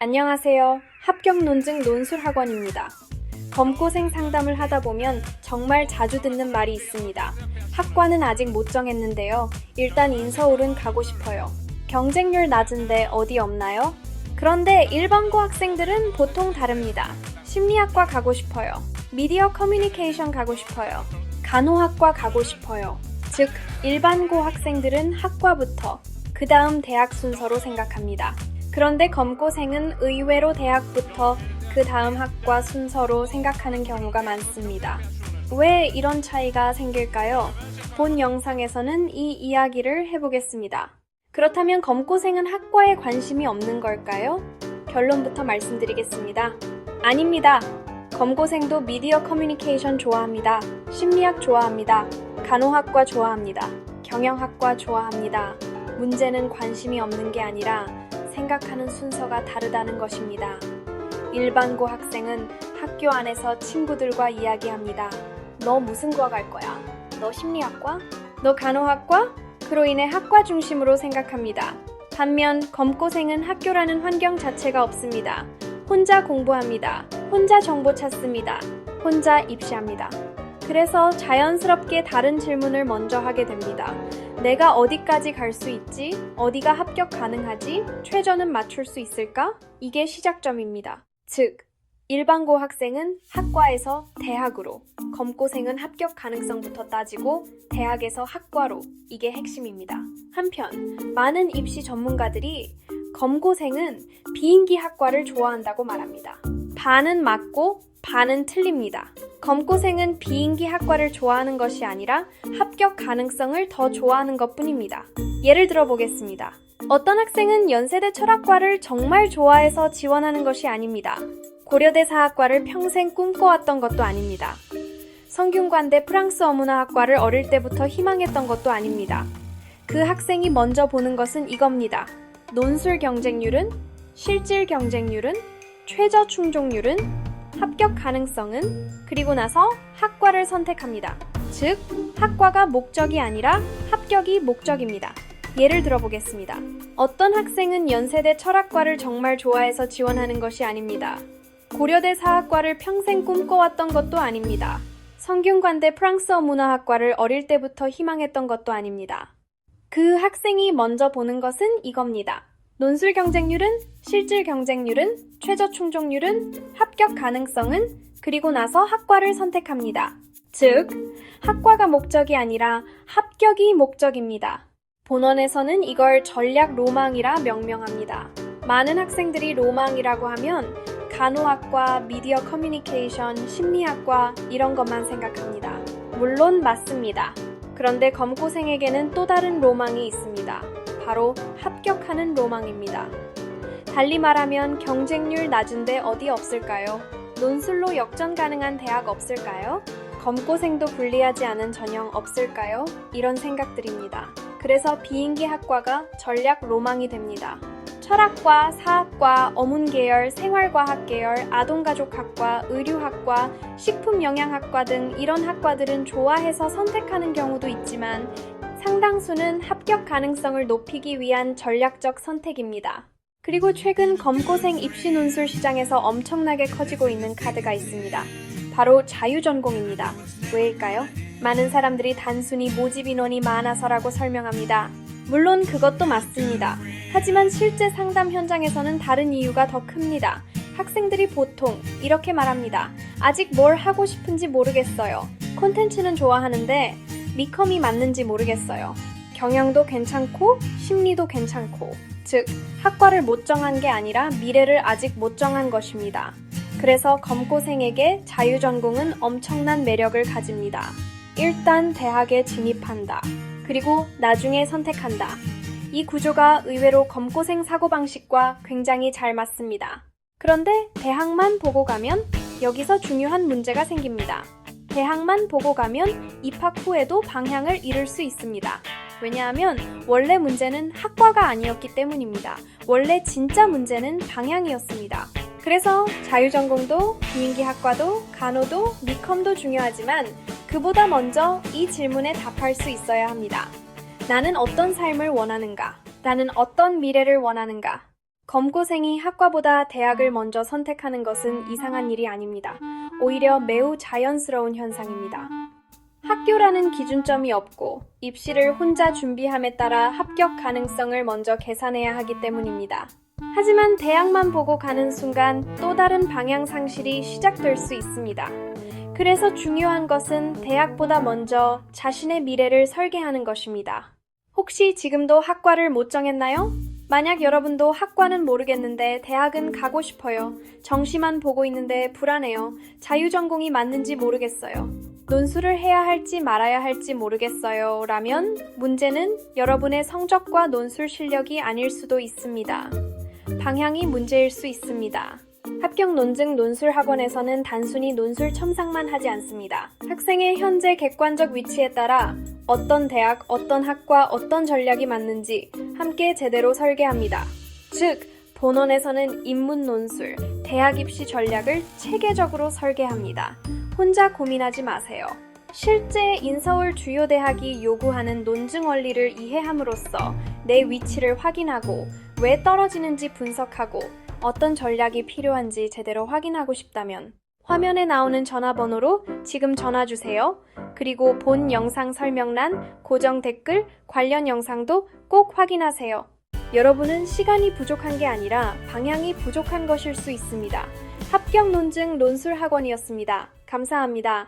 안녕하세요. 합격 논증 논술학원입니다. 검고생 상담을 하다 보면 정말 자주 듣는 말이 있습니다. 학과는 아직 못 정했는데요. 일단 인서울은 가고 싶어요. 경쟁률 낮은데 어디 없나요? 그런데 일반고 학생들은 보통 다릅니다. 심리학과 가고 싶어요. 미디어 커뮤니케이션 가고 싶어요. 간호학과 가고 싶어요. 즉, 일반고 학생들은 학과부터 그 다음 대학 순서로 생각합니다. 그런데 검고생은 의외로 대학부터 그 다음 학과 순서로 생각하는 경우가 많습니다. 왜 이런 차이가 생길까요? 본 영상에서는 이 이야기를 해보겠습니다. 그렇다면 검고생은 학과에 관심이 없는 걸까요? 결론부터 말씀드리겠습니다. 아닙니다. 검고생도 미디어 커뮤니케이션 좋아합니다. 심리학 좋아합니다. 간호학과 좋아합니다. 경영학과 좋아합니다. 문제는 관심이 없는 게 아니라 생각하는 순서가 다르다는 것입니다. 일반고 학생은 학교 안에서 친구들과 이야기합니다. 너 무슨 과 갈 거야? 너 심리학과? 너 간호학과? 그로 인해 학과 중심으로 생각합니다. 반면 검고생은 학교라는 환경 자체가 없습니다. 혼자 공부합니다. 혼자 정보 찾습니다. 혼자 입시합니다. 그래서 자연스럽게 다른 질문을 먼저 하게 됩니다. 내가 어디까지 갈 수 있지? 어디가 합격 가능하지? 최저는 맞출 수 있을까? 이게 시작점입니다. 즉, 일반고 학생은 학과에서 대학으로, 검고생은 합격 가능성부터 따지고 대학에서 학과로, 이게 핵심입니다. 한편, 많은 입시 전문가들이 검고생은 비인기 학과를 좋아한다고 말합니다. 반은 맞고 반은 틀립니다. 검고생은 비인기 학과를 좋아하는 것이 아니라 합격 가능성을 더 좋아하는 것뿐입니다. 예를 들어 보겠습니다. 어떤 학생은 연세대 철학과를 정말 좋아해서 지원하는 것이 아닙니다. 고려대 사학과를 평생 꿈꿔왔던 것도 아닙니다. 성균관대 프랑스어 문화학과를 어릴 때부터 희망했던 것도 아닙니다. 그 학생이 먼저 보는 것은 이겁니다. 논술 경쟁률은, 실질 경쟁률은, 최저 충족률은, 합격 가능성은, 그리고 나서 학과를 선택합니다. 즉, 학과가 목적이 아니라 합격이 목적입니다. 예를 들어보겠습니다. 어떤 학생은 연세대 철학과를 정말 좋아해서 지원하는 것이 아닙니다. 고려대 사학과를 평생 꿈꿔왔던 것도 아닙니다. 성균관대 프랑스어 문화학과를 어릴 때부터 희망했던 것도 아닙니다. 그 학생이 먼저 보는 것은 이겁니다. 논술 경쟁률은, 실질 경쟁률은, 최저 충족률은, 합격 가능성은, 그리고 나서 학과를 선택합니다. 즉, 학과가 목적이 아니라 합격이 목적입니다. 본원에서는 이걸 전략 로망이라 명명합니다. 많은 학생들이 로망이라고 하면 간호학과, 미디어 커뮤니케이션, 심리학과 이런 것만 생각합니다. 물론 맞습니다. 그런데 검고생에게는 또 다른 로망이 있습니다. 바로 합격하는 로망입니다. 달리 말하면 경쟁률 낮은데 어디 없을까요? 논술로 역전 가능한 대학 없을까요? 검고생도 불리하지 않은 전형 없을까요? 이런 생각들입니다. 그래서 비인기 학과가 전략 로망이 됩니다. 철학과, 사학과, 어문계열, 생활과학 계열, 아동가족학과, 의류학과, 식품영양학과 등 이런 학과들은 좋아해서 선택하는 경우도 있지만 상당수는 합격 가능성을 높이기 위한 전략적 선택입니다. 그리고 최근 검고생 입시 논술 시장에서 엄청나게 커지고 있는 카드가 있습니다. 바로 자유전공입니다. 왜일까요? 많은 사람들이 단순히 모집 인원이 많아서라고 설명합니다. 물론 그것도 맞습니다. 하지만 실제 상담 현장에서는 다른 이유가 더 큽니다. 학생들이 보통 이렇게 말합니다. 아직 뭘 하고 싶은지 모르겠어요. 콘텐츠는 좋아하는데 미컴이 맞는지 모르겠어요. 경영도 괜찮고 심리도 괜찮고. 즉, 학과를 못 정한 게 아니라 미래를 아직 못 정한 것입니다. 그래서 검고생에게 자유전공은 엄청난 매력을 가집니다. 일단 대학에 진입한다. 그리고 나중에 선택한다. 이 구조가 의외로 검고생 사고방식과 굉장히 잘 맞습니다. 그런데 대학만 보고 가면 여기서 중요한 문제가 생깁니다. 대학만 보고 가면 입학 후에도 방향을 잃을 수 있습니다. 왜냐하면 원래 문제는 학과가 아니었기 때문입니다. 원래 진짜 문제는 방향이었습니다. 그래서 자유전공도, 비인기 학과도, 간호도, 미컴도 중요하지만 그보다 먼저 이 질문에 답할 수 있어야 합니다. 나는 어떤 삶을 원하는가? 나는 어떤 미래를 원하는가? 검고생이 학과보다 대학을 먼저 선택하는 것은 이상한 일이 아닙니다. 오히려 매우 자연스러운 현상입니다. 학교라는 기준점이 없고 입시를 혼자 준비함에 따라 합격 가능성을 먼저 계산해야 하기 때문입니다. 하지만 대학만 보고 가는 순간 또 다른 방향 상실이 시작될 수 있습니다. 그래서 중요한 것은 대학보다 먼저 자신의 미래를 설계하는 것입니다. 혹시 지금도 학과를 못 정했나요? 만약 여러분도 학과는 모르겠는데 대학은 가고 싶어요. 정시만 보고 있는데 불안해요. 자유전공이 맞는지 모르겠어요. 논술을 해야 할지 말아야 할지 모르겠어요. 라면 문제는 여러분의 성적과 논술 실력이 아닐 수도 있습니다. 방향이 문제일 수 있습니다. 합격 논증 논술 학원에서는 단순히 논술 첨삭만 하지 않습니다. 학생의 현재 객관적 위치에 따라 어떤 대학, 어떤 학과, 어떤 전략이 맞는지 함께 제대로 설계합니다. 즉, 본원에서는 인문 논술, 대학 입시 전략을 체계적으로 설계합니다. 혼자 고민하지 마세요. 실제 인서울 주요 대학이 요구하는 논증 원리를 이해함으로써 내 위치를 확인하고 왜 떨어지는지 분석하고 어떤 전략이 필요한지 제대로 확인하고 싶다면 화면에 나오는 전화번호로 지금 전화 주세요. 그리고 본 영상 설명란, 고정 댓글, 관련 영상도 꼭 확인하세요. 여러분은 시간이 부족한 게 아니라 방향이 부족한 것일 수 있습니다. 합격 논증 논술 학원이었습니다. 감사합니다.